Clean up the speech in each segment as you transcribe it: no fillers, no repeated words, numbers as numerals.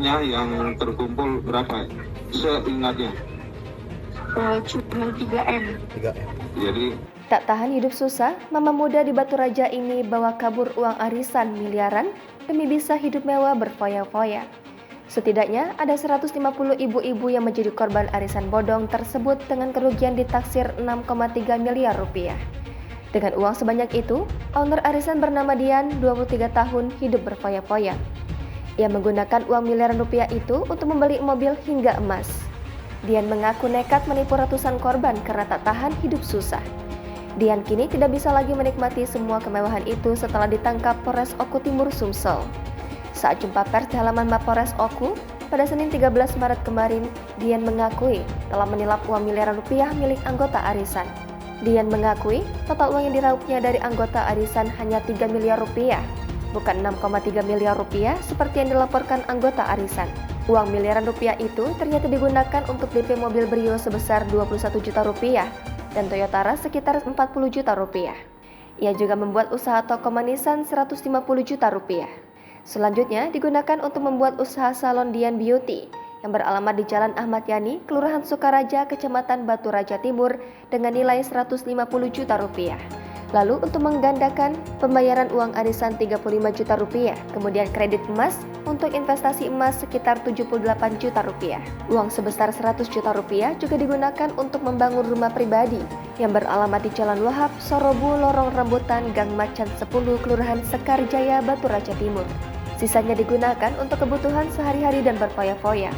totalnya yang terkumpul berapa seingatnya? Cuma 3M. Jadi Tak tahan hidup susah, mama muda di Batu Raja ini bawa kabur uang arisan miliaran demi bisa hidup mewah berfoya-foya. Setidaknya ada 150 ibu-ibu yang menjadi korban arisan bodong tersebut dengan kerugian ditaksir 6,3 miliar rupiah. Dengan uang sebanyak itu, owner arisan bernama Dian, 23 tahun, hidup berfoya-foya. Ia menggunakan uang miliaran rupiah itu untuk membeli mobil hingga emas. Dian mengaku nekat menipu ratusan korban karena tak tahan hidup susah. Dian kini tidak bisa lagi menikmati semua kemewahan itu setelah ditangkap Polres Oku Timur Sumsel. Saat jumpa pers di halaman Mapolres Oku pada Senin 13 Maret kemarin, Dian mengakui telah menilap uang miliaran rupiah milik anggota arisan. Dian mengakui total uang yang diraupnya dari anggota arisan hanya 3 miliar rupiah, bukan 6,3 miliar rupiah seperti yang dilaporkan anggota arisan. Uang miliaran rupiah itu ternyata digunakan untuk DP mobil Brio sebesar 21 juta rupiah dan Toyota Rush sekitar 40 juta rupiah. Ia juga membuat usaha toko manisan 150 juta rupiah. Selanjutnya digunakan untuk membuat usaha salon Dian Beauty yang beralamat di Jalan Ahmad Yani, Kelurahan Sukaraja, Kecamatan Batu Raja Timur dengan nilai 150 juta rupiah. Lalu untuk menggandakan pembayaran uang arisan 35 juta rupiah, kemudian kredit emas untuk investasi emas sekitar 78 juta rupiah. Uang sebesar 100 juta rupiah juga digunakan untuk membangun rumah pribadi yang beralamat di Jalan Wahab, Sorobu, Lorong Rambutan, Gang Macan 10, Kelurahan Sekarjaya, Batu Raja Timur. Sisanya digunakan untuk kebutuhan sehari-hari dan berfoya-foya.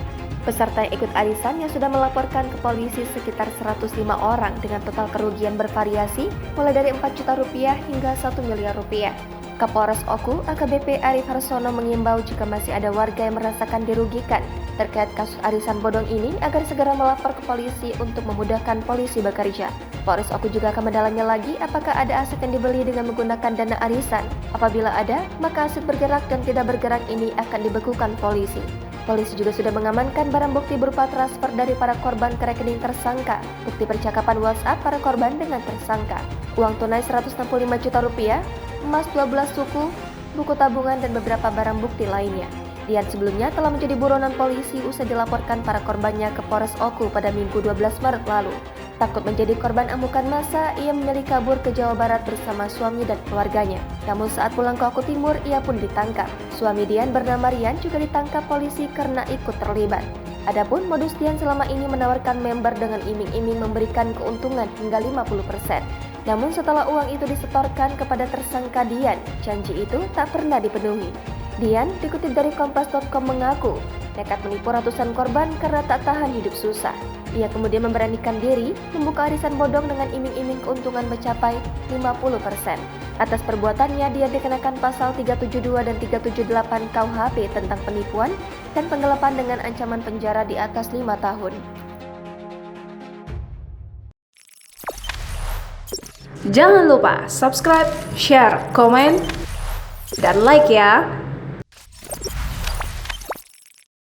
Peserta yang ikut arisan yang sudah melaporkan ke polisi sekitar 105 orang dengan total kerugian bervariasi mulai dari 4 juta rupiah hingga 1 miliar rupiah. Kapolres Oku AKBP Arif Harsono mengimbau jika masih ada warga yang merasakan dirugikan terkait kasus arisan bodong ini agar segera melapor ke polisi untuk memudahkan polisi bekerja. Polres Oku juga akan mendalami lagi apakah ada aset yang dibeli dengan menggunakan dana arisan. Apabila ada, maka aset bergerak dan tidak bergerak ini akan dibekukan polisi. Polisi juga sudah mengamankan barang bukti berupa transfer dari para korban ke rekening tersangka, bukti percakapan WhatsApp para korban dengan tersangka, uang tunai 165 juta rupiah, emas 12 suku, buku tabungan dan beberapa barang bukti lainnya. Dian sebelumnya telah menjadi buronan polisi usai dilaporkan para korbannya ke Polres Oku pada Minggu 12 Maret lalu. Takut menjadi korban amukan massa, ia memilih kabur ke Jawa Barat bersama suami dan keluarganya. Namun saat pulang ke Oku Timur, ia pun ditangkap. Suami Dian bernama Rian juga ditangkap polisi karena ikut terlibat. Adapun modus Dian selama ini menawarkan member dengan iming-iming memberikan keuntungan hingga 50%. Namun setelah uang itu disetorkan kepada tersangka Dian, janji itu tak pernah dipenuhi. Dian dikutip dari Kompas.com mengaku nekat menipu ratusan korban karena tak tahan hidup susah. Ia kemudian memberanikan diri membuka arisan bodong dengan iming-iming keuntungan mencapai 50%. Atas perbuatannya, dia dikenakan pasal 372 dan 378 KUHP tentang penipuan dan penggelapan dengan ancaman penjara di atas 5 tahun. Jangan lupa subscribe, share, komen, dan like ya!